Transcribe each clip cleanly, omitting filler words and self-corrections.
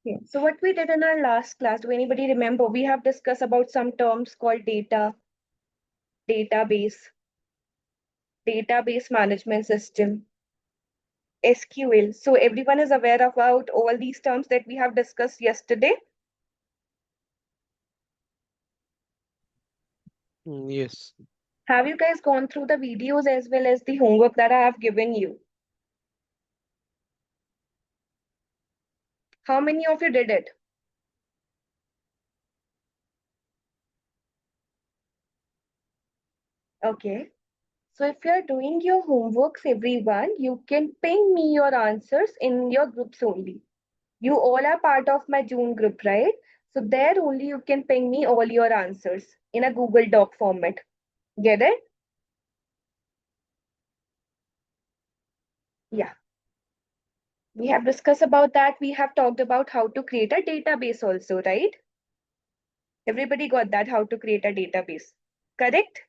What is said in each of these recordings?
Okay. So what we did in our last class, do anybody remember? We have discussed about some terms called data, database, database management system, SQL. So everyone is aware about all these terms that we have discussed yesterday. Yes. Have you guys gone through the videos as well as the homework that I have given you? How many of you did it? Okay. So if you're doing your homeworks, everyone, you can ping me your answers in your groups only. You all are part of my June group, right? So there only you can ping me all your answers in a Google Doc format. Get it? Yeah. We have discussed about that. We have talked about how to create a database also, right? Everybody got that, how to create a database. Correct?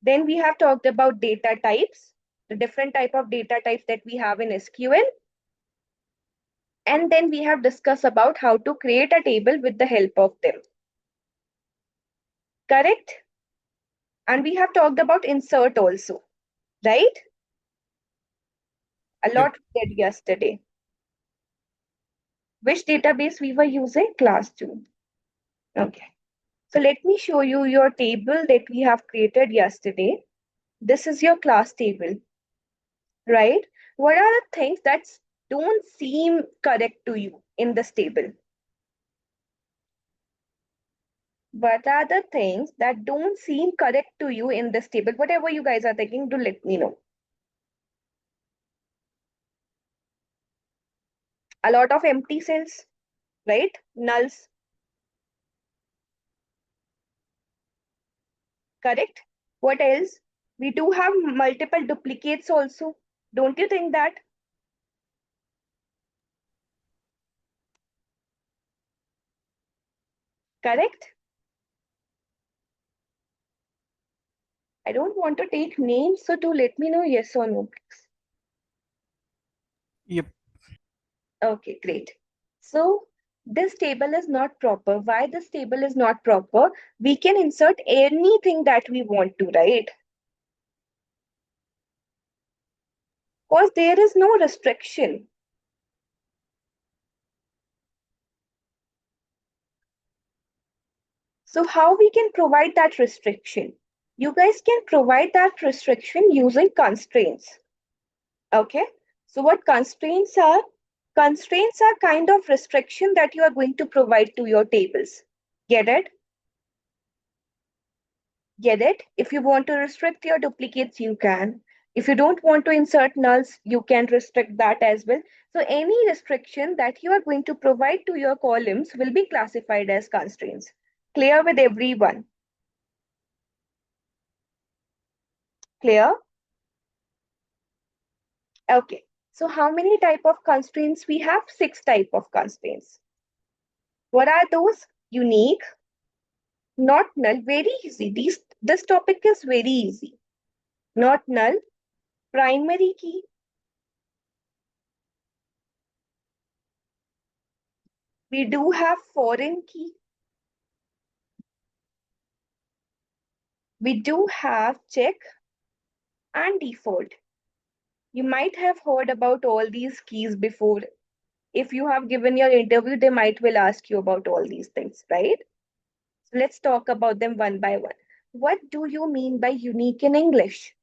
Then we have talked about data types, the different type of data types that we have in SQL. And then we have discussed about how to create a table with the help of them. Correct? And we have talked about insert also, right? A Yep. lot we did yesterday. Which database we were using? Classroom. Okay. So let me show you your table that we have created yesterday. This is your class table, right? What are the things that don't seem correct to you in this table? What are the things that don't seem correct to you in this table? Whatever you guys are thinking, do let me know. A lot of empty cells, right? Nulls, correct? What else? We do have multiple duplicates also. Don't you think that? Correct? I don't want to take names, so do let me know yes or no, please. Yep. Okay, great. So this table is not proper. Why this table is not proper? We can insert anything that we want to, right? Because there is no restriction. So how we can provide that restriction? You guys can provide that restriction using constraints. Okay. So what constraints are? Constraints are kind of restriction that you are going to provide to your tables. Get it? Get it? If you want to restrict your duplicates, you can. If you don't want to insert nulls, you can restrict that as well. So any restriction that you are going to provide to your columns will be classified as constraints. Clear with everyone? Clear? Okay. So how many type of constraints we have? 6 type of constraints. What are those? Unique, not null, very easy. This topic is very easy. Not null, primary key, we do have foreign key, we do have check and default. You might have heard about all these keys before. If you have given your interview, they might will ask you about all these things, right? So let's talk about them one by one. What do you mean by unique in English?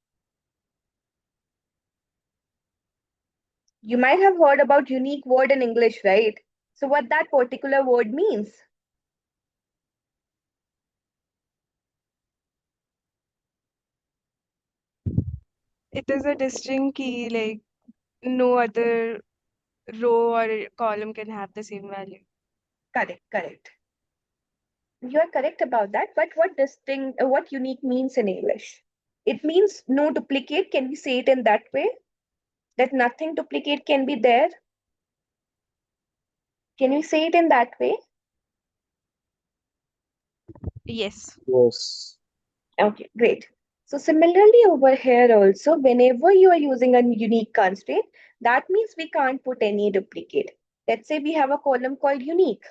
You might have heard about unique word in English, right? So what that particular word means? It is a distinct key, like no other row or column can have the same value. Correct, correct. You are correct about that. But what unique means in English? It means no duplicate. Can we say it in that way? That nothing duplicate can be there? Can we say it in that way? Yes. Yes. Okay, great. So similarly over here also, whenever you are using a unique constraint, that means we can't put any duplicate. Let's say we have a column called unique.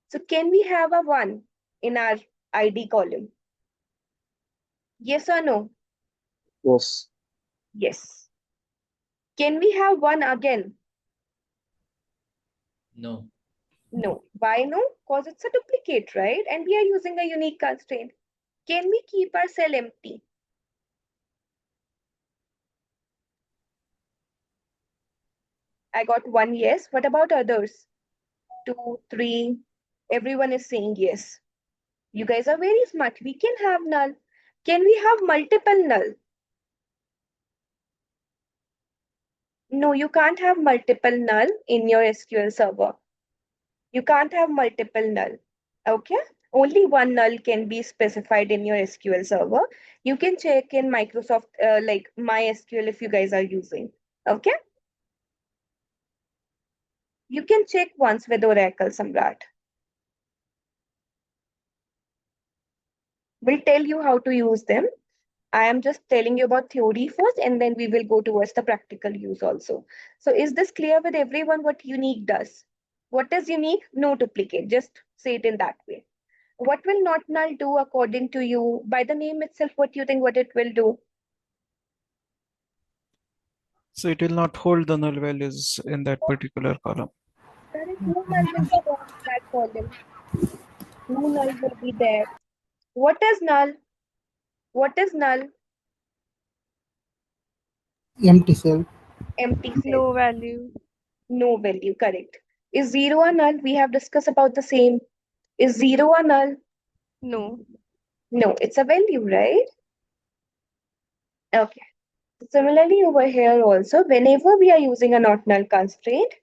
So can we have a 1 in our ID column? Yes or no? Yes. Yes. Can we have 1 again? No. No. Why no? Because it's a duplicate, right? And we are using a unique constraint. Can we keep our cell empty? I got 1 yes. What about others? 2, 3. Everyone is saying yes. You guys are very smart. We can have null. Can we have multiple null? No, you can't have multiple null in your SQL server. You can't have multiple null. Okay? Only one null can be specified in your SQL server. You can check in Microsoft, like MySQL if you guys are using. Okay? You can check once with Oracle, Samrat. We'll tell you how to use them. I am just telling you about theory first, and then we will go towards the practical use also. So is this clear with everyone what unique does? What is unique? No duplicate. Just say it in that way. What will not null do according to you? By the name itself, what do you think what it will do? So it will not hold the null values in that particular column. There is no null will be there in that column. No null will be there. What is null? What is null? Empty cell. Empty cell. No value. No value, correct. Is 0 a null? We have discussed about the same. Is 0 a null? No. No, it's a value, right? Okay. Similarly, over here also, whenever we are using a not null constraint,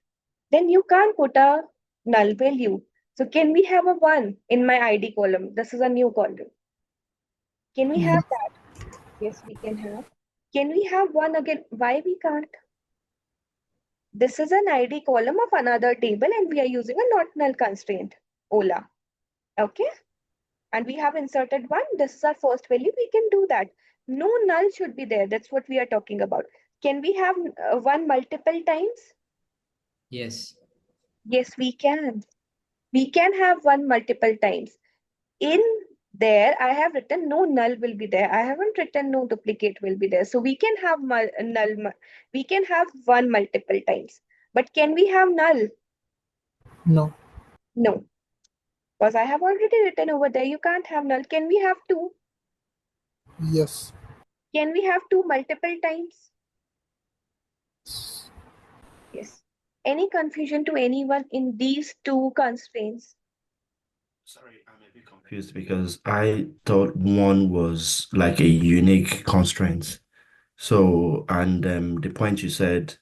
then you can't put a null value. So can we have a 1 in my ID column? This is a new column. Can we have that? Yes, we can have. Can we have 1 again? Why we can't? This is an ID column of another table and we are using a not null constraint, Ola. Okay? And we have inserted 1. This is our first value. We can do that. No null should be there. That's what we are talking about. Can we have 1 multiple times? Yes. Yes, we can. We can have 1 multiple times. In there, I have written no null will be there. I haven't written no duplicate will be there. So we can have we can have 1 multiple times. But can we have null? No. No. Because I have already written over there, you can't have null. Can we have 2? Yes. Can we have 2 multiple times? Yes. Any confusion to anyone in these 2 constraints? Sorry, I'm a bit confused because I thought one was like a unique constraint. So, and the point you said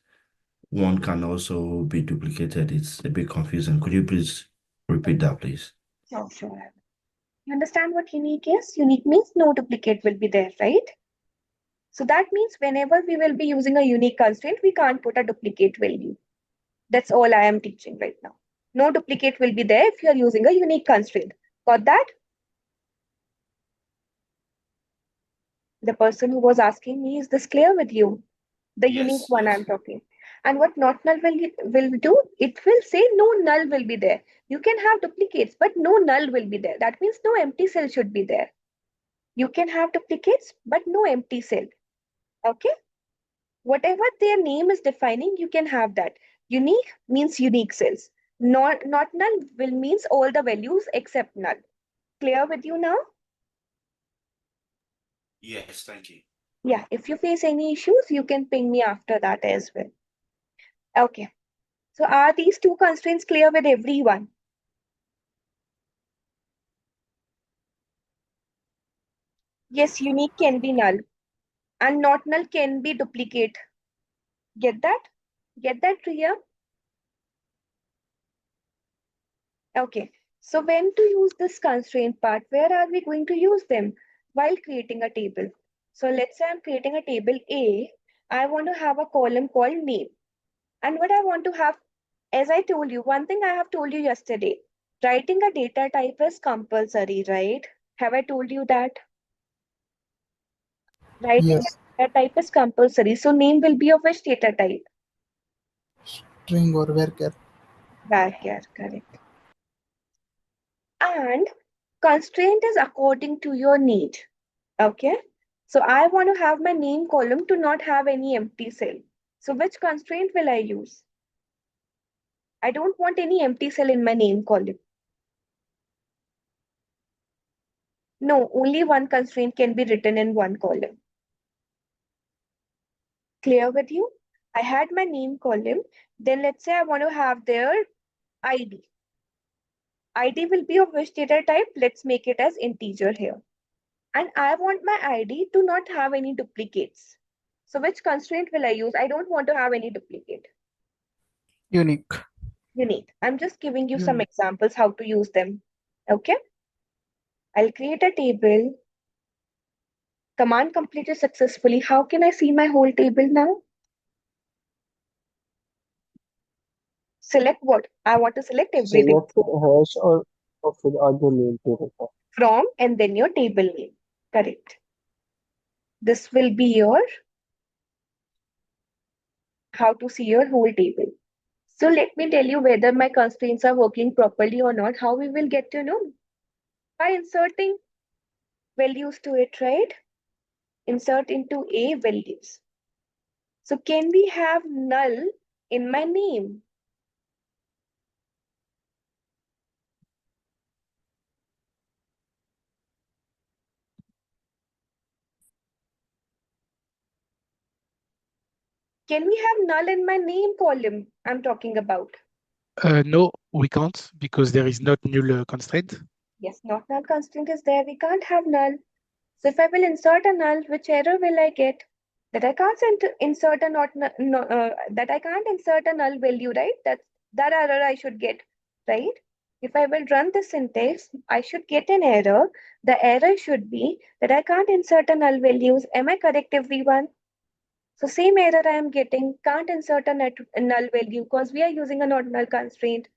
one can also be duplicated. It's a bit confusing. Could you please repeat that, please? Sure. You understand what unique is? Unique means no duplicate will be there, right? So that means whenever we will be using a unique constraint, we can't put a duplicate value. That's all I am teaching right now. No duplicate will be there if you are using a unique constraint. Got that? The person who was asking me, is this clear with you? The unique one I'm talking. And what not null will do, it will say no null will be there. You can have duplicates, but no null will be there. That means no empty cell should be there. You can have duplicates, but no empty cell. Okay? Whatever their name is defining, you can have that. Unique means unique cells. Not null will means all the values except null. Clear with you now? Yes, thank you. Yeah, if you face any issues, you can ping me after that as well. Okay. So are these 2 constraints clear with everyone? Yes, unique can be null and not null can be duplicate. Get that? Get that, Priya? Okay. So when to use this constraint part? Where are we going to use them? While creating a table. So let's say I'm creating a table A. I want to have a column called name. And what I want to have, as I told you, one thing I have told you yesterday, writing a data type is compulsory, right? Have I told you that? Writing Yes. a data type is compulsory. So name will be of which data type? string or varchar. Varchar, correct. And constraint is according to your need. Okay. So I want to have my name column to not have any empty cell. So which constraint will I use? I don't want any empty cell in my name column. No, only one constraint can be written in one column. Clear with you? I had my name column. Then let's say I want to have their ID. ID will be of which data type? Let's make it as integer here. And I want my ID to not have any duplicates. So which constraint will I use? I don't want to have any duplicate. Unique. Unique. I'm just giving you some Unique. examples how to use them. Okay. I'll create a table. Command completed successfully. How can I see my whole table now? Select what? I want to select everything. Select hash or फिर आगे name data. From and then your table name. Correct. This will be your how to see your whole table. So let me tell you whether my constraints are working properly or not. How we will get to know? By inserting values to it, right? Insert into A values. So can we have null in my name? Can we have null in my name column I'm talking about? No, we can't because there is not null constraint. Yes, not null constraint is there. We can't have null. So if I will insert a null, which error will I get? That I can't insert a that I can't insert a null value, right? That error I should get, right? If I will run the syntax, I should get an error. The error should be that I can't insert a null values. Am I correct, everyone? So same error I am getting, can't insert a null value because we are using a not null constraint.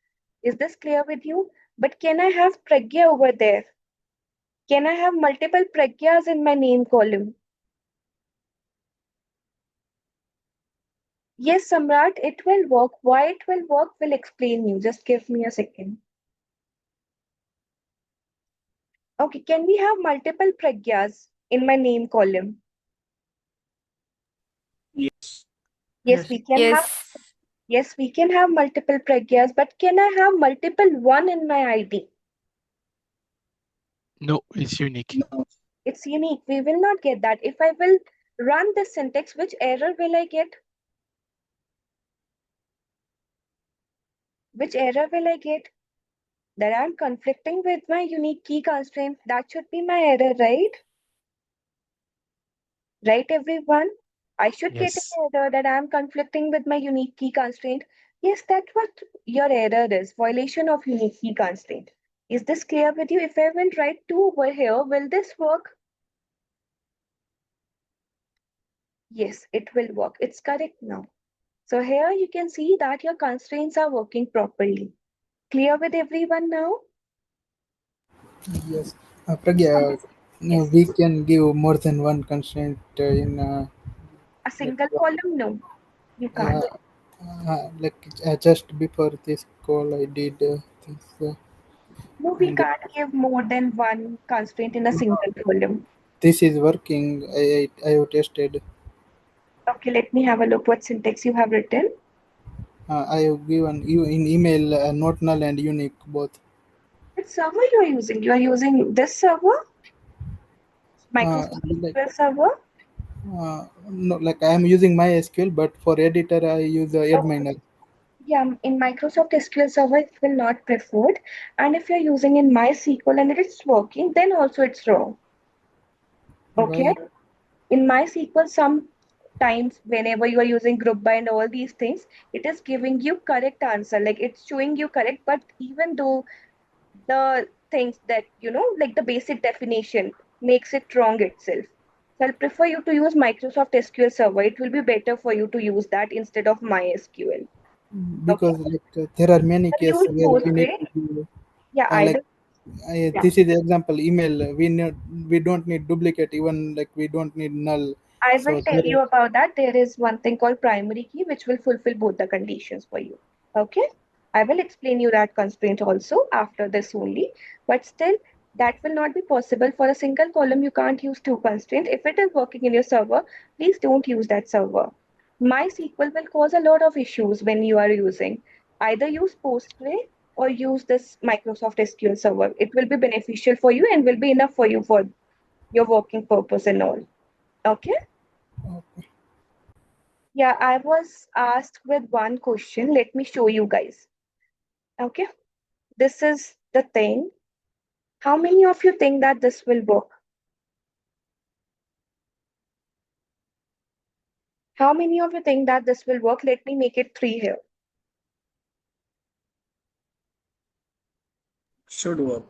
Is this clear with you? But can I have Pragya over there? Can I have multiple Pragyas in my name column? Yes, Samrat, it will work. Why it will work, will explain you. Just give me a second. Okay, can we have multiple Pragyas in my name column? Yes. Yes, we can have. Yes, we can have multiple Pragyas, but can I have multiple one in my ID? No, it's unique. No, it's unique. We will not get that. If I will run the syntax, which error will I get? Which error will I get? That I'm conflicting with my unique key constraint. That should be my error, right? Right, everyone? I should get Yes. an error that I'm conflicting with my unique key constraint. Yes, that's what your error is. Violation of unique key constraint. Is this clear with you? If I will write 2 over here, will this work? Yes, it will work. It's correct now. So here you can see that your constraints are working properly. Clear with everyone now? Yes. Pragya, Yes. we can give more than one constraint in A single column? No, you can't. just before this call I did this No, we and can't give more than one constraint in a single column. this is working. I have tested. Okay, let me have a look what syntax you have written. I have given you in email not null and unique both. Which server you are using? You are using this server? Microsoft Like SQL server? no, like I am using MySQL, but for editor I use Adminer. Yeah, in Microsoft SQL Server, it will not preferred. And if you're using in MySQL and it's working, then also it's wrong. Okay. Why? In MySQL, sometimes whenever you are using group by and all these things, it is giving you correct answer. Like it's showing you correct, but even though the things that, like the basic definition makes it wrong itself. So I'll prefer you to use Microsoft SQL Server. It will be better for you to use that instead of MySQL. Okay. Because there are many I'll cases use where we need Postgre. to do Yeah, like yeah. this is the example email. We don't need duplicate, even like we don't need null. I So will tell you about that. There is one thing called primary key which will fulfill both the conditions for you. Okay? I will explain you that constraint also after this only. But still, that will not be possible for a single column. You can't use two constraints. If it is working in your server, please don't use that server. MySQL will cause a lot of issues when you are using. Either use Postgre or use this Microsoft SQL server. It will be beneficial for you and will be enough for you for your working purpose and all. Okay? okay. Yeah, I was asked with one question. Let me show you guys. Okay, this is the thing. How many of you think that this will work? How many of you think that this will work? Let me make it 3 here. Should work.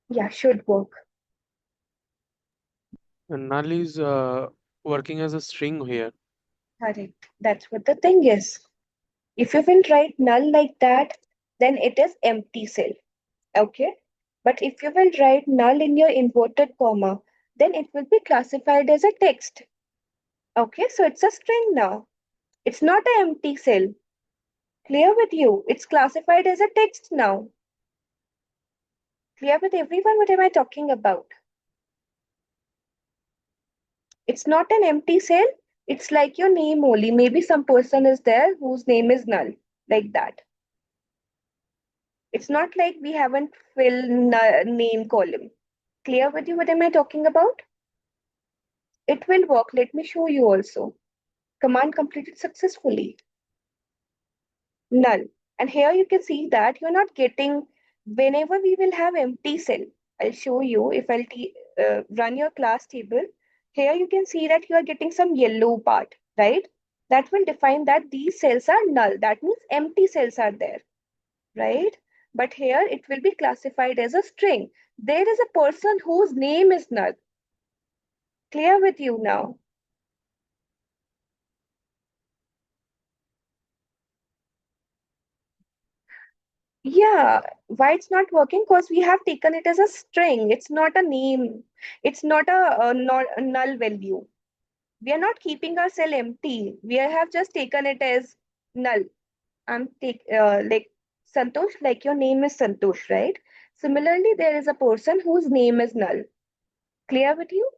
Yeah, should work. And null is working as a string here. Correct. That's what the thing is. If you will write null like that, then it is empty cell. Okay. But if you will write null in your inverted comma, then it will be classified as a text. Okay, so it's a string now. It's not an empty cell. Clear with you? It's classified as a text now. Clear with everyone? What am I talking about? It's not an empty cell. It's like your name only. Maybe some person is there whose name is null, like that. It's not like we haven't filled name column. Clear with you? What am I talking about? It will work. Let me show you also. Command completed successfully. Null. And here you can see that you're not getting, whenever we will have empty cell, I'll show you if I'll run your class table. Here you can see that you are getting some yellow part, right? That will define that these cells are null. That means empty cells are there, right? But here it will be classified as a string. There is a person whose name is null. Clear with you now? Yeah, why it's not working? Because we have taken it as a string. It's not a name. It's not a null value. We are not keeping our cell empty. We have just taken it as null. I'm like Santosh, like your name is Santosh, right? Similarly, there is a person whose name is null. Clear with you?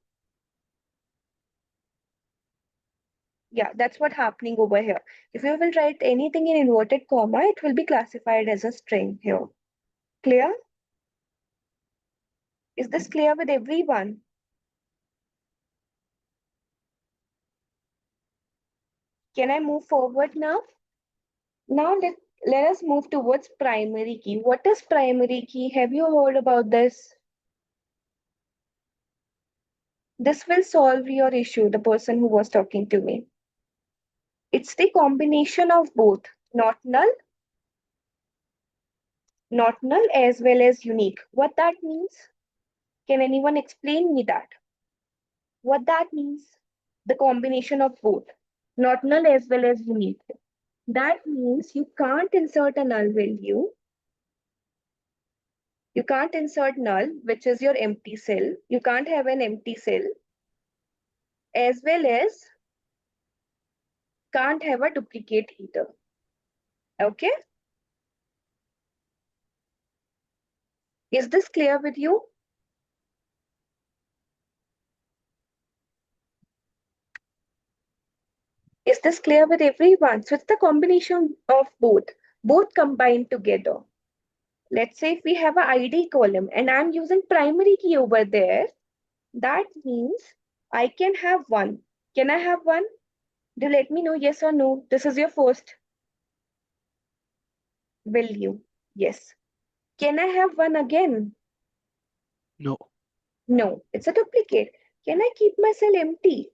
Yeah, that's what happening over here. If you will write anything in inverted comma, it will be classified as a string here. Clear? Is this clear with everyone? Can I move forward now? Now let us move towards primary key. What is primary key? Have you heard about this? This will solve your issue, the person who was talking to me. It's the combination of both, not null as well as unique. What that means? Can anyone explain me that? What that means? The combination of both, not null as well as unique. That means you can't insert a null value. You can't insert null, which is your empty cell. You can't have an empty cell, as well as can't have a duplicate either. Okay? Is this clear with you? Is this clear with everyone? So it's the combination of both combined together. Let's say if we have an ID column and I'm using primary key over there, that means I can have one. Can I have one? Do let me know yes or no. This is your first value. Yes. Can I have one again? No. No, it's a duplicate. Can I keep my cell empty?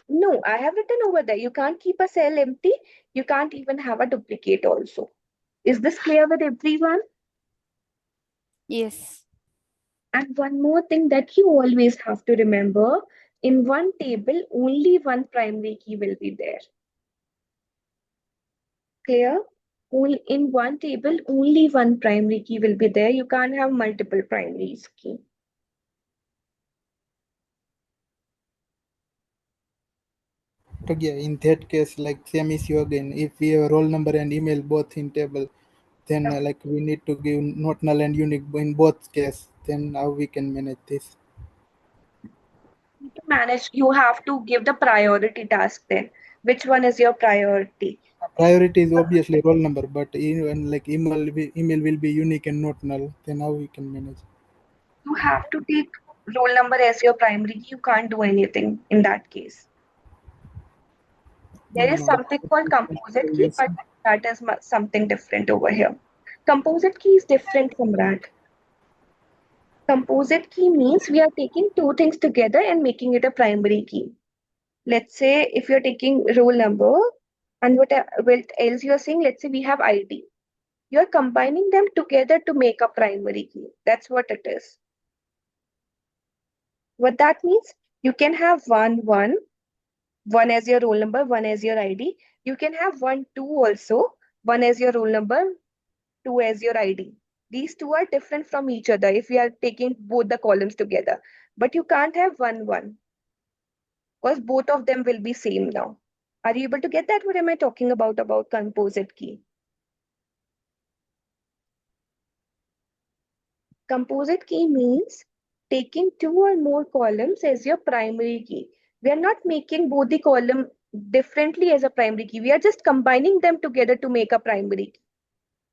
No, I have written over there. You can't keep a cell empty. You can't even have a duplicate also. Is this clear with everyone? Yes. And one more thing that you always have to remember, in one table, only one primary key will be there. Clear? In one table, only one primary key will be there. You can't have multiple primary key. But yeah, in that case, like same issue again. If we have roll number and email both in table, then like we need to give not null and unique in both case. Then how we can manage this? To manage, you have to give the priority task then. Which one is your priority? Priority is obviously roll number, but even like email will be unique and not null. Then how we can manage? You have to take roll number as your primary key. You can't do anything in that case. There is No, something called composite key, yes. but that is something different over here. Composite key is different from that. Composite key means we are taking two things together and making it a primary key. Let's say if you're taking roll number and what else you're saying, let's say we have ID. You're combining them together to make a primary key. That's what it is. What that means, you can have one as your roll number, one as your ID. You can have 1, 2 also, one as your roll number, 2 as your ID. These two are different from each other if we are taking both the columns together. But you can't have 1, 1 because both of them will be same now. Are you able to get that? What am I talking about composite key? Composite key means taking 2 or more columns as your primary key. We are not making both the column differently as a primary key. We are just combining them together to make a primary key.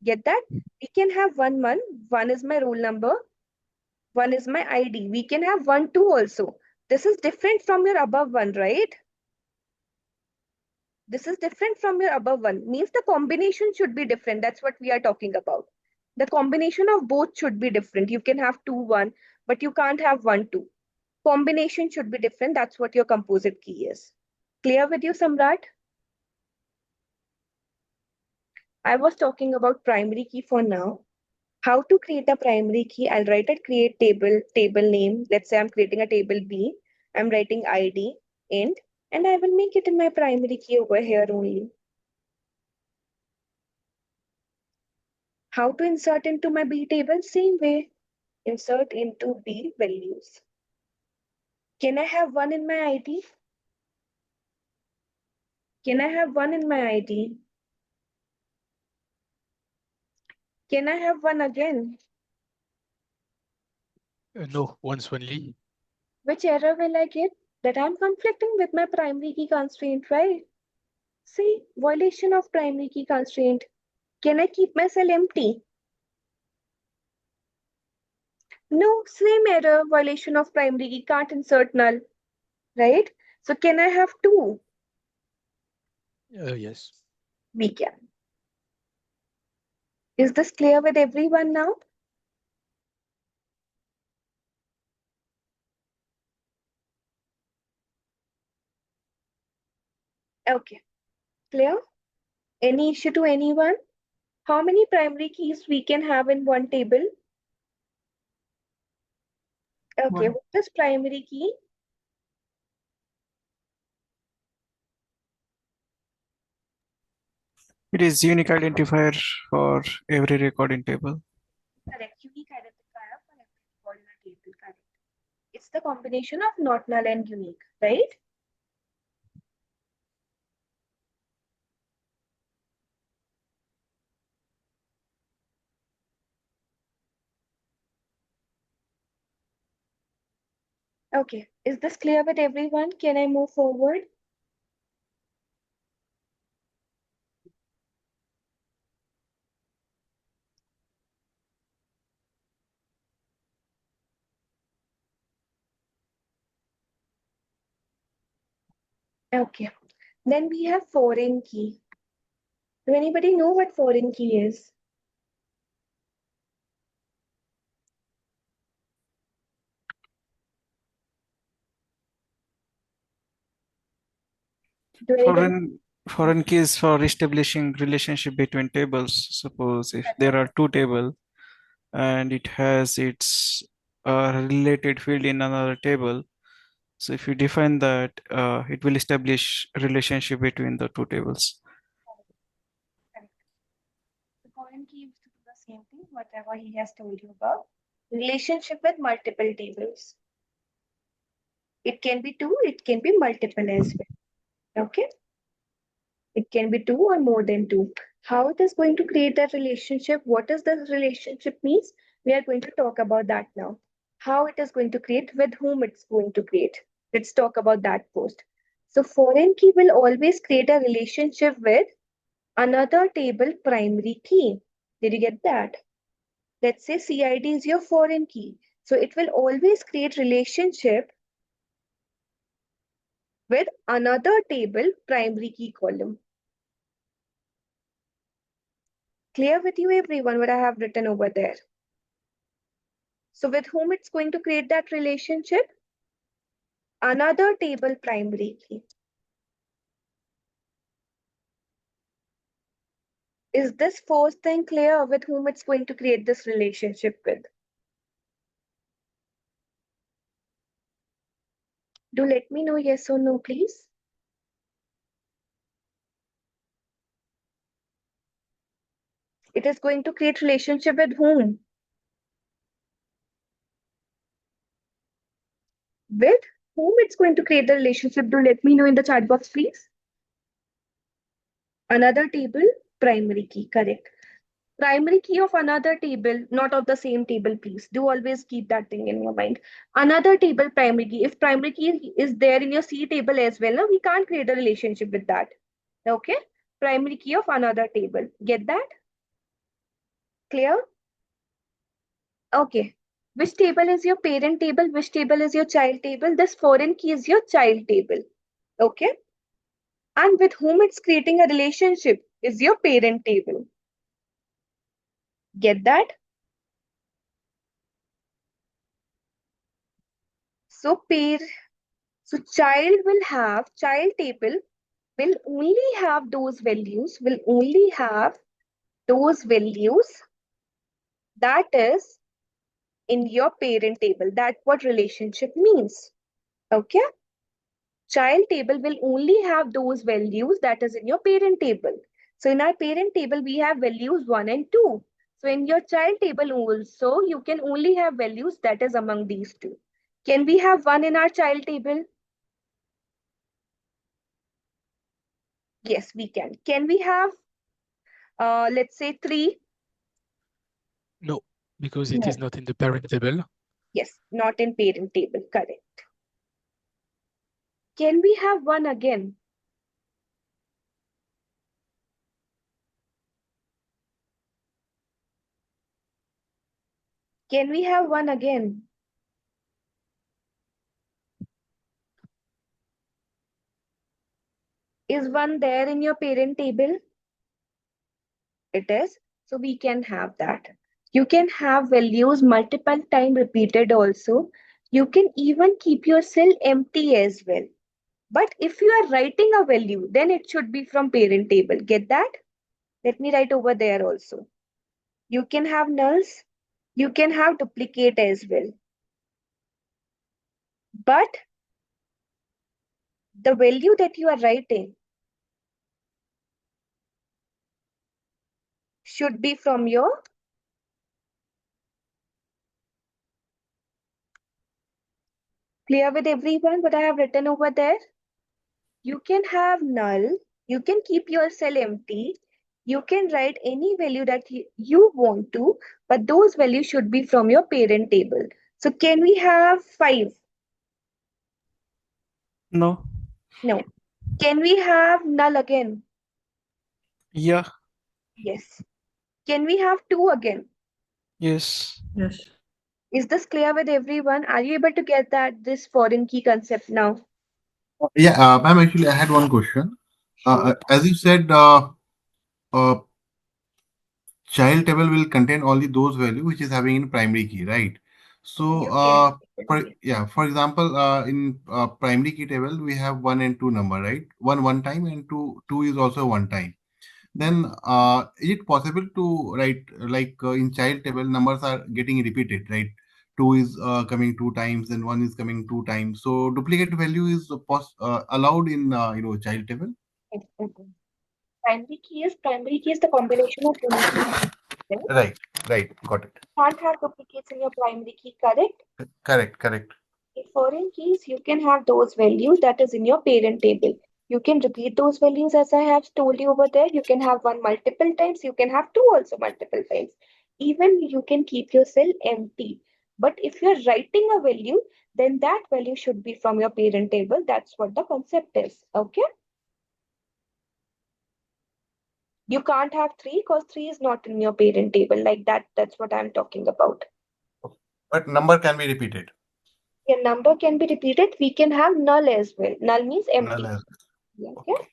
Get that? We can have one is my roll number, one is my ID. We can have 1, 2 also. This is different from your above one, right? This is different from your above one. Means the combination should be different. That's what we are talking about. The combination of both should be different. You can have 2, 1, but you can't have 1, 2. Combination should be different. That's what your composite key is. Clear with you, Samrat? I was talking about primary key for now. How to create a primary key? I'll write a create table name. Let's say I'm creating a table B. I'm writing ID, int, and I will make it in my primary key over here only. How to insert into my B table? Same way. Insert into B values. Can I have 1 in my ID? Can I have 1 in my ID? Can I have 1 again? No, once only. Which error will I get? That I'm conflicting with my primary key constraint, right? See, violation of primary key constraint. Can I keep my cell empty? No, same error, violation of primary key, can't insert null, right? So can I have 2? Yes. We can. Is this clear with everyone now? Okay, clear? Any issue to anyone? How many primary keys we can have in one table? Okay, One. what is primary key? It is unique identifier for every record in table. Correct, unique identifier for every record in a table, correct. It's the combination of not null and unique, right? Okay, is this clear with everyone? Can I move forward? Okay, then we have foreign key. Do anybody know what foreign key is? Do anybody? Foreign key is for establishing relationship between tables. Suppose if there are two tables and it has its related field in another table. So if you define that, it will establish relationship between the two tables. Correct. The foreign key used to do the same thing, whatever he has told you about. Relationship with multiple tables. It can be 2, it can be multiple as well. Okay. It can be 2 or more than 2. How it is going to create that relationship? What does the relationship means? We are going to talk about that now. How it is going to create, with whom it's going to create. Let's talk about that first. So foreign key will always create a relationship with another table primary key. Did you get that? Let's say CID is your foreign key. So it will always create relationship with another table primary key column. Clear with you everyone what I have written over there? So with whom it's going to create that relationship? Another table primary key. Is this first thing clear with whom it's going to create this relationship with? Do let me know yes or no, please. It is going to create relationship with whom? With whom it's going to create the relationship? Do let me know in the chat box, please. Another table primary key, correct. Primary key of another table, not of the same table, please. Do always keep that thing in your mind. Another table primary key. If primary key is there in your C table as well, no, we can't create a relationship with that. Okay? Primary key of another table. Get that? Clear? Okay. Which table is your parent table? Which table is your child table? This foreign key is your child table. Okay? And with whom it's creating a relationship is your parent table. Get that? So child will have, child table will only have those values, that is in your parent table. That's what relationship means. Okay? Child table will only have those values that is in your parent table. So in our parent table, we have values 1 and 2. So in your child table also, you can only have values that is among these two. Can we have 1 in our child table? Yes, we can. Can we have, let's say 3? No, because it No. is not in the parent table. Yes, not in parent table, correct. Can we have 1 again? Can we have 1 again? Is 1 there in your parent table? It is. So we can have that. You can have values multiple time repeated also. You can even keep your cell empty as well. But if you are writing a value, then it should be from parent table. Get that? Let me write over there also. You can have nulls. You can have duplicate as well. But the value that you are writing should be from your clear with everyone what I have written over there? You can have null, you can keep your cell empty, you can write any value that you want to, but those values should be from your parent table. So can we have 5? No. No. Can we have null again? Yeah. Yes. Can we have 2 again? Yes. Yes. Is this clear with everyone? Are you able to get that this foreign key concept now? Yeah, ma'am, actually, I had one question. Sure. As you said, child table will contain only those value which is having in primary key, right? So, Your parent table, yes. for example, in primary key table, we have 1 and 2 number, right? One time and two is also one time. Then, is it possible to write like in child table numbers are getting repeated, right? 2 is coming 2 times and 1 is coming 2 times. So duplicate value is allowed in child table. Yes, okay. Primary key is the combination of unique numbers. Right, got it. Can't have duplicates in your primary key, correct? Correct. In foreign keys, you can have those values that is in your parent table. You can repeat those values as I have told you over there. You can have one multiple times. You can have two also multiple times. Even you can keep your cell empty. But if you're writing a value, then that value should be from your parent table. That's what the concept is. Okay? You can't have 3 because 3 is not in your parent table. Like that, that's what I'm talking about. But number can be repeated. Your number can be repeated. We can have null as well. Null means empty. Null as Yeah, okay. okay?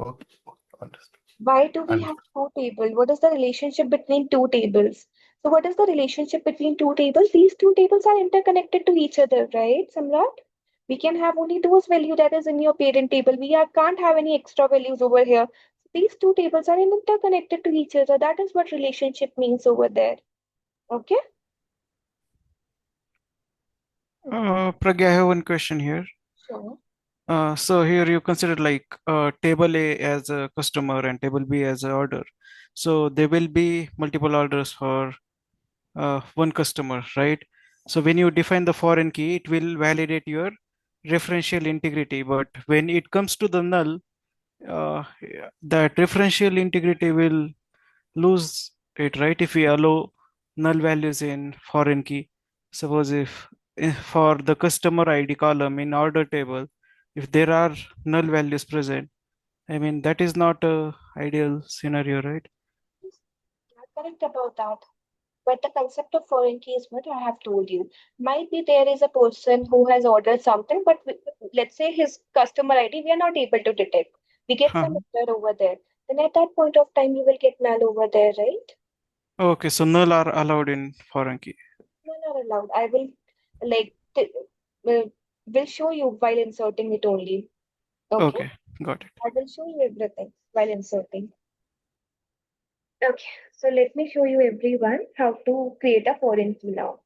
Okay. Understood. Why do we Understood. have two tables? What is the relationship between two tables? So what is the relationship between two tables? These two tables are interconnected to each other, right, Samrat? We can have only those value that is in your parent table. Can't have any extra values over here. These two tables are interconnected to each other. That is what relationship means over there. Okay? Pragya, I have one question here. Sure. So here you consider like table A as a customer and table B as a order. So there will be multiple orders for one customer, right? So when you define the foreign key, it will validate your referential integrity. But when it comes to the null, that referential integrity will lose it, right? If we allow null values in foreign key. Suppose if for the customer ID column in order table, if there are null values present, I mean, that is not a ideal scenario, right? You're correct about that. But the concept of foreign key is what I have told you. Might be there is a person who has ordered something, but let's say his customer ID we are not able to detect. We get some error over there. Then at that point of time, you will get null over there, right? Okay, so null are allowed in foreign key. Null are allowed. I will like will show you while inserting it only. Okay, Okay, got it. I will show you everything while inserting. Okay, so let me show you everyone how to create a foreign key now.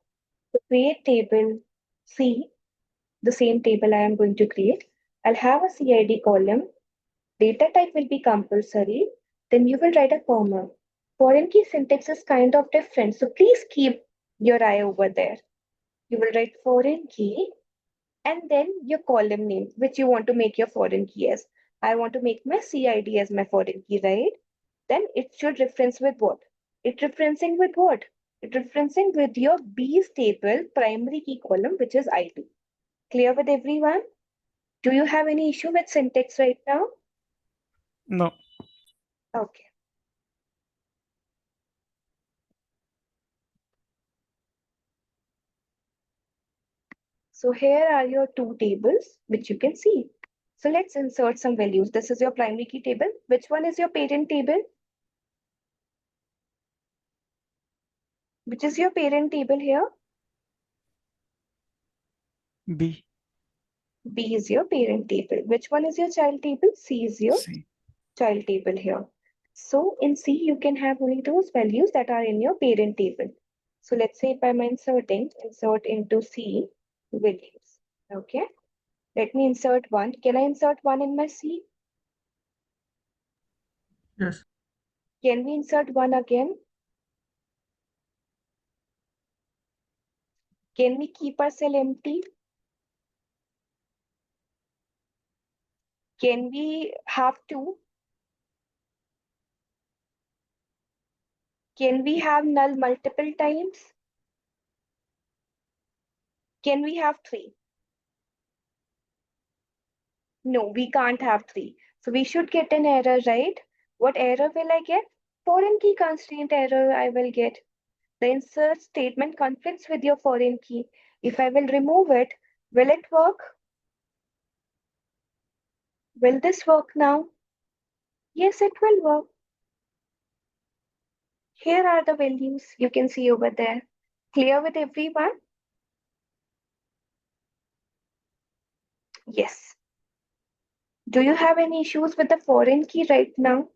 To create table C, the same table I am going to create, I'll have a CID column. Data type will be compulsory. Then you will write a comma. Foreign key syntax is kind of different, so please keep your eye over there. You will write foreign key and then your column name, which you want to make your foreign key as. I want to make my CID as my foreign key, right? Then it should reference with what? It referencing with what? It referencing with your B's table primary key column, which is ID. Clear with everyone? Do you have any issue with syntax right now? No. Okay. So here are your two tables, which you can see. So let's insert some values. This is your primary key table. Which one is your parent table? Which is your parent table here? B. B is your parent table. Which one is your child table? C is your C. child table here. So in C, you can have only those values that are in your parent table. So let's say if I'm inserting, insert into C values. Okay. Let me insert 1. Can I insert 1 in my C? Yes. Can we insert 1 again? Can we keep our cell empty? Can we have 2? Can we have null multiple times? Can we have 3? No, we can't have 3. So we should get an error, right? What error will I get? Foreign key constraint error I will get. The insert statement conflicts with your foreign key. If I will remove it, will it work? Will this work now? Yes, it will work. Here are the values you can see over there. Clear with everyone? Yes. Do you have any issues with the foreign key right now?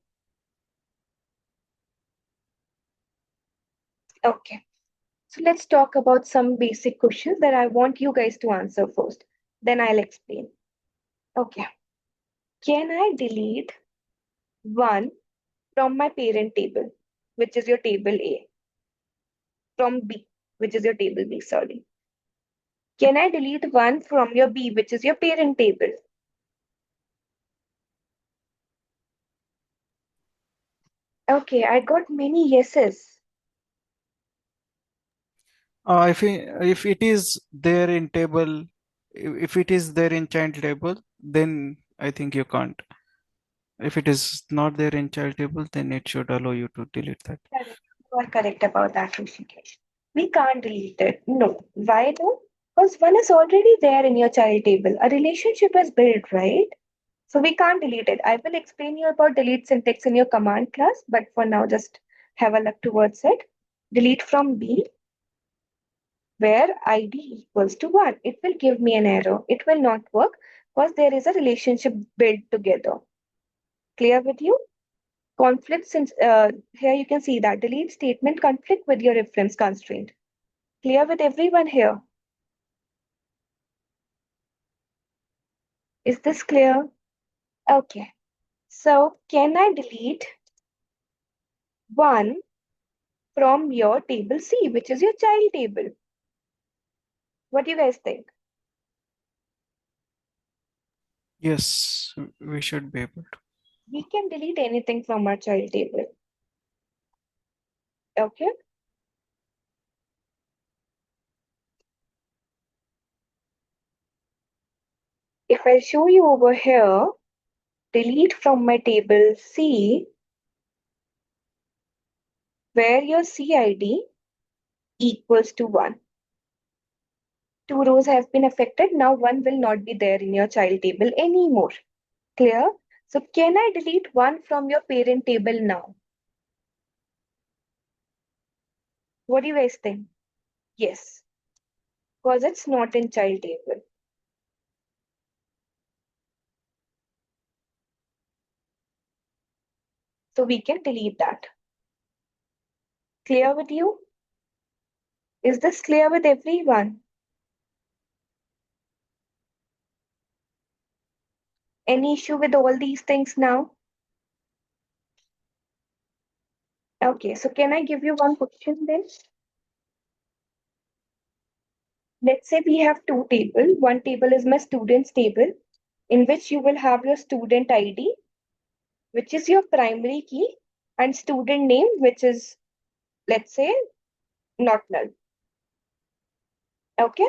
Okay. So let's talk about some basic questions that I want you guys to answer first. Then I'll explain. Okay. Can I delete 1 from my parent table, which is your table A, from B, which is your table B, sorry. Can I delete 1 from your B, which is your parent table? Okay, I got many yeses. If it is there in table, if it is there in child table, then I think you can't. If it is not there in child table, then it should allow you to delete that. Correct. You are correct about that, Rishikesh. We can't delete it. No. Why though? Because one is already there in your child table. A relationship is built, right? So we can't delete it. I will explain you about delete syntax in your command class, but for now, just have a look towards it. Delete from B, where ID equals to 1. It will give me an error. It will not work because there is a relationship built together. Clear with you? Conflict, since here you can see that delete statement conflict with your reference constraint. Clear with everyone here? Is this clear? Okay. So can I delete 1 from your table C, which is your child table? What do you guys think? Yes, we should be able to. We can delete anything from our child table. Okay. If I show you over here, delete from my table C, where your CID equals to 1. 2 rows have been affected. Now 1 will not be there in your child table anymore. Clear? So can I delete 1 from your parent table now? What do you guys think? Yes, because it's not in child table. So we can delete that. Clear with you? Is this clear with everyone? Any issue with all these things now? Okay, so can I give you one question then? Let's say we have 2 tables. One table is my students table, in which you will have your student ID, which is your primary key, and student name, which is, let's say, not null. Okay?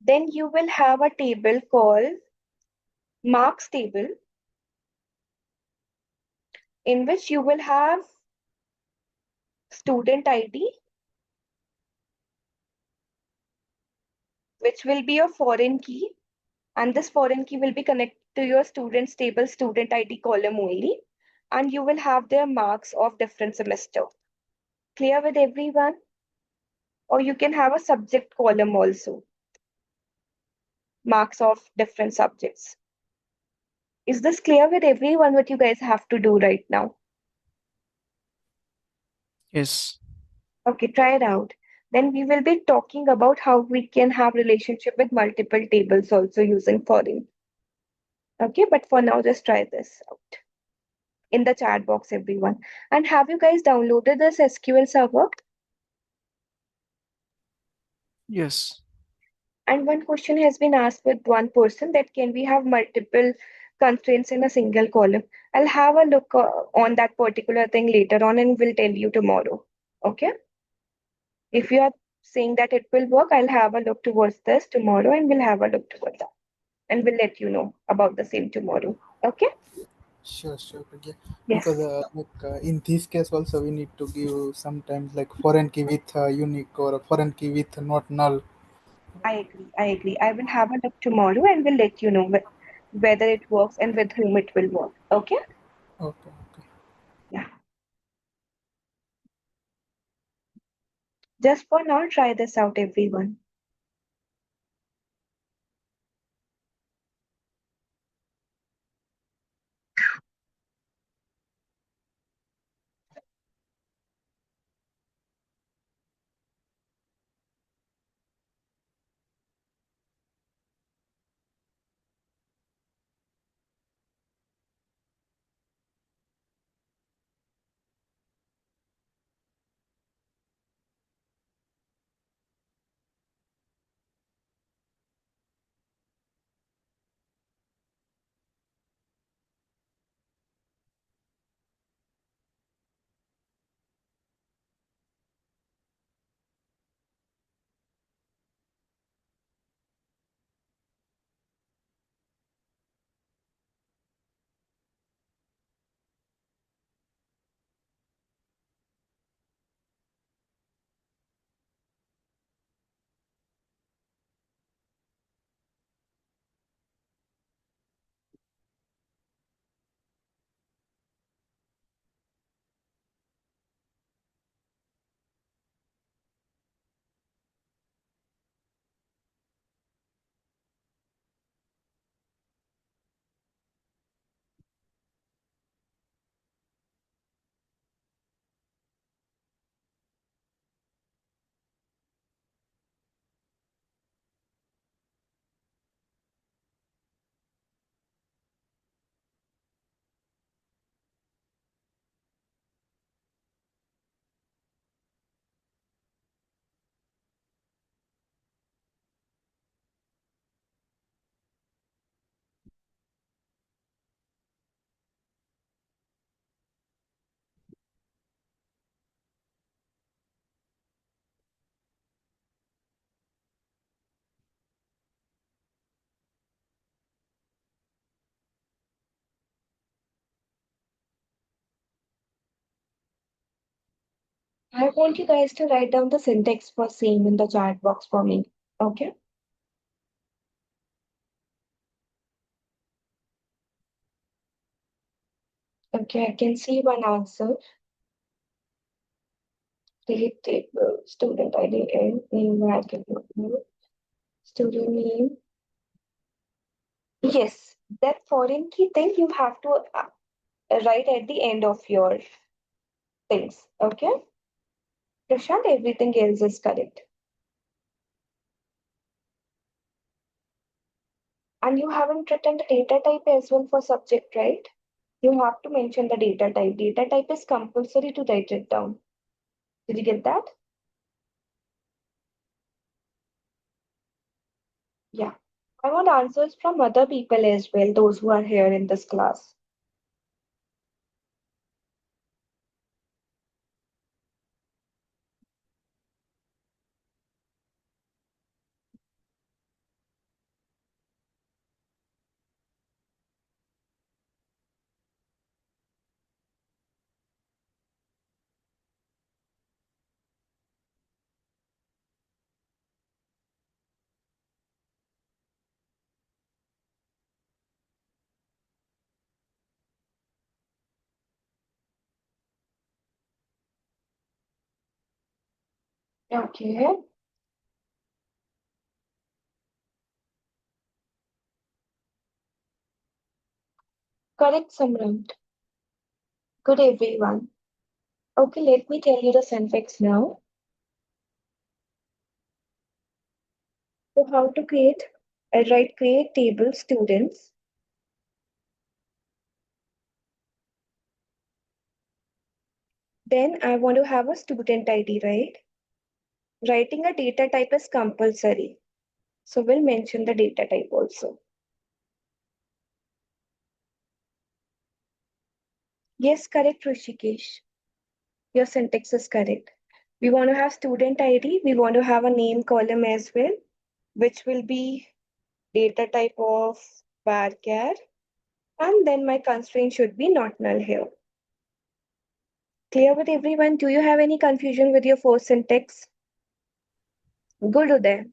Then you will have a table called marks table, in which you will have student ID, which will be your foreign key, and this foreign key will be connected to your students table student ID column only, and you will have their marks of different semester. Clear with everyone? Or you can have a subject column also, marks of different subjects. Is this clear with everyone what you guys have to do right now? Yes. Okay, try it out. Then we will be talking about how we can have relationship with multiple tables also using foreign. Okay, but for now, just try this out in the chat box, everyone. And have you guys downloaded this SQL Server? Yes. And one question has been asked with one person that can we have multiple constraints in a single column? I'll have a look on that particular thing later on and will tell you tomorrow. Okay? If you are saying that it will work, I'll have a look towards this tomorrow and we'll have a look towards that. And we'll let you know about the same tomorrow. Okay? Sure, sure. But yeah, Yes, because in this case also we need to give sometimes like foreign key with unique or a foreign key with not null. I agree. I agree. I will have a look tomorrow and we'll let you know whether it works and with whom it will work. Okay? Okay, okay. Yeah. Just for now, try this out, everyone. I want you guys to write down the syntax for same in the chat box for me. Okay. Okay, I can see one answer. Create table, student ID and name bracket, student name. Yes, that foreign key thing you have to write at the end of your things. Okay. Prashant, everything else is correct. And you haven't written the data type as well for subject, right? You have to mention the data type. Data type is compulsory to write it down. Did you get that? Yeah. I want answers from other people as well, those who are here in this class. Okay. Correct, Samran. Good, everyone. Okay, let me tell you the syntax now. So how to create? I write create table students. Then I want to have a student ID, right? Writing a data type is compulsory. So we'll mention the data type also. Yes, correct, Rishikesh. Your syntax is correct. We want to have student ID. We want to have a name column as well, which will be data type of varchar. And then my constraint should be not null here. Clear with everyone? Do you have any confusion with your first syntax? Good, Uday.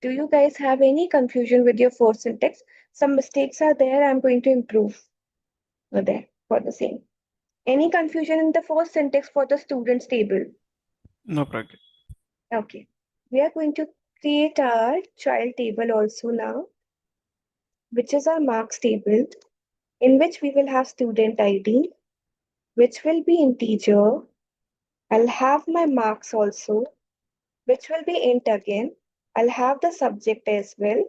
Do you guys have any confusion with your first syntax? Some mistakes are there. I'm going to improve Uday for the same. Any confusion in the first syntax for the students table? No problem. Okay. We are going to create our child table also now, which is our marks table, in which we will have student ID, which will be integer. I'll have my marks also, which will be int again. I'll have the subject as well,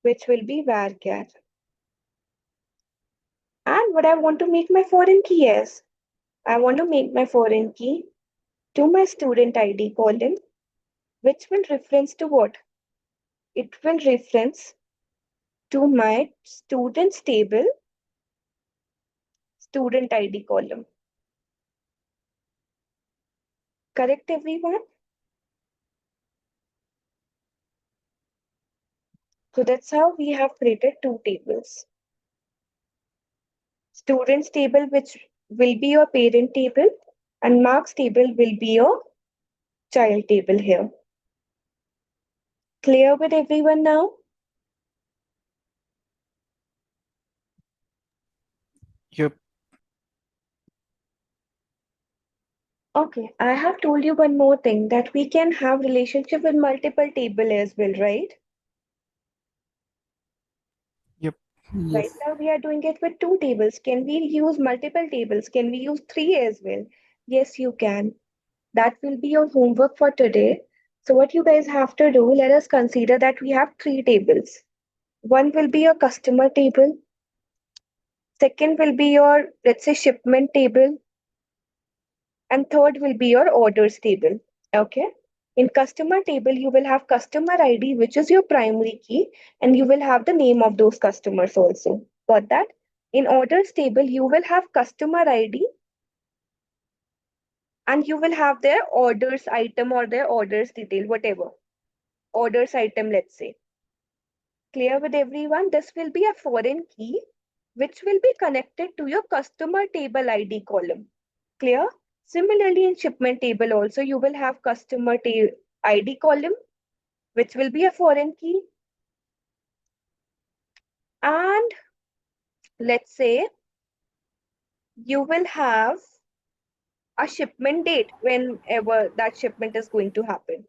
which will be varchar. And what I want to make my foreign key as, I want to make my foreign key to my student ID column, which will reference to what? It will reference to my students table, student ID column. Correct, everyone? So that's how we have created two tables. Students table, which will be your parent table, and marks table will be your child table here. Clear with everyone now? Yep. Okay, I have told you one more thing, that we can have relationship with multiple table as well, right? Yep. Right Yes. now we are doing it with two tables. Can we use multiple tables? Can we use three as well? Yes, you can. That will be your homework for today. So what you guys have to do, let us consider that we have three tables. One will be your customer table. Second will be your, let's say, shipment table. And third will be your orders table. Okay. In customer table, you will have customer ID, which is your primary key, and you will have the name of those customers also. Got that? In orders table, you will have customer ID and you will have their orders item or their orders detail, whatever. Orders item, let's say. Clear with everyone? This will be a foreign key which will be connected to your customer table ID column. Clear? Similarly, in shipment table also, you will have customer ID column, which will be a foreign key. And let's say you will have a shipment date whenever that shipment is going to happen.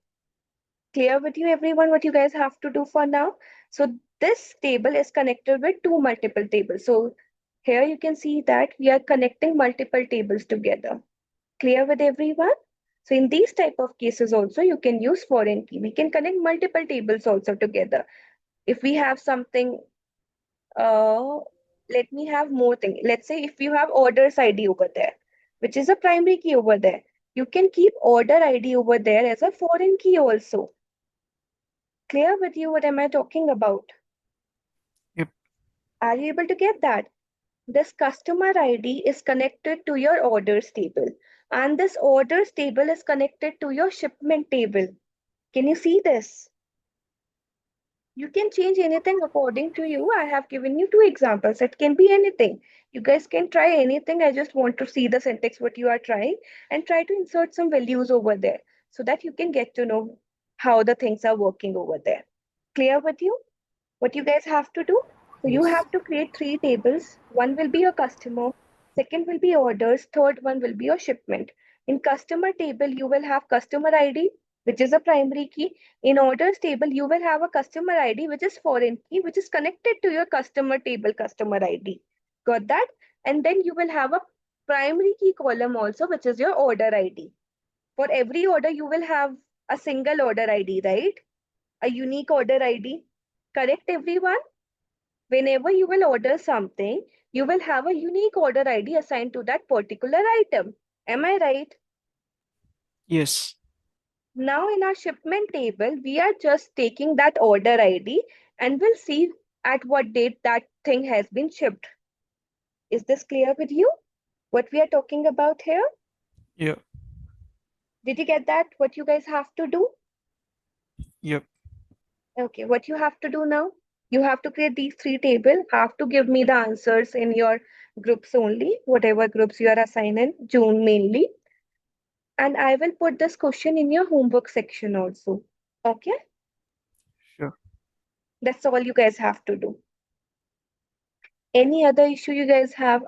Clear with you, everyone, what you guys have to do for now? So this table is connected with two multiple tables. So here you can see that we are connecting multiple tables together. Clear with everyone? So in these type of cases also, you can use foreign key. We can connect multiple tables also together. If we have something, let me have more thing. Let's say if you have orders ID over there, which is a primary key over there, you can keep order ID over there as a foreign key also. Clear with you what am I talking about? Yep. Are you able to get that? This customer ID is connected to your orders table, and this orders table is connected to your shipment table. Can you see this? You can change anything according to you. I have given you two examples. It can be anything. You guys can try anything. I just want to see the syntax, what you are trying, and try to insert some values over there so that you can get to know how the things are working over there. Clear with you? What you guys have to do? So you Yes. have to create three tables. One will be your customer, second will be orders, third one will be your shipment. In customer table, you will have customer ID, which is a primary key. In orders table, you will have a customer ID, which is foreign key, which is connected to your customer table customer ID. Got that? And then you will have a primary key column also, which is your order ID. For every order, you will have a single order ID, right? A unique order ID. Correct, everyone? Whenever you will order something, you will have a unique order ID assigned to that particular item. Am I right? Yes. Now in our shipment table, we are just taking that order ID and we'll see at what date that thing has been shipped. Is this clear with you? What we are talking about here? Yeah. Did you get that? What you guys have to do? Yep. Okay, what you have to do now? You have to create these three tables, have to give me the answers in your groups only, whatever groups you are assigning, June mainly. And I will put this question in your homework section also. Okay? Sure. That's all you guys have to do. Any other issue you guys have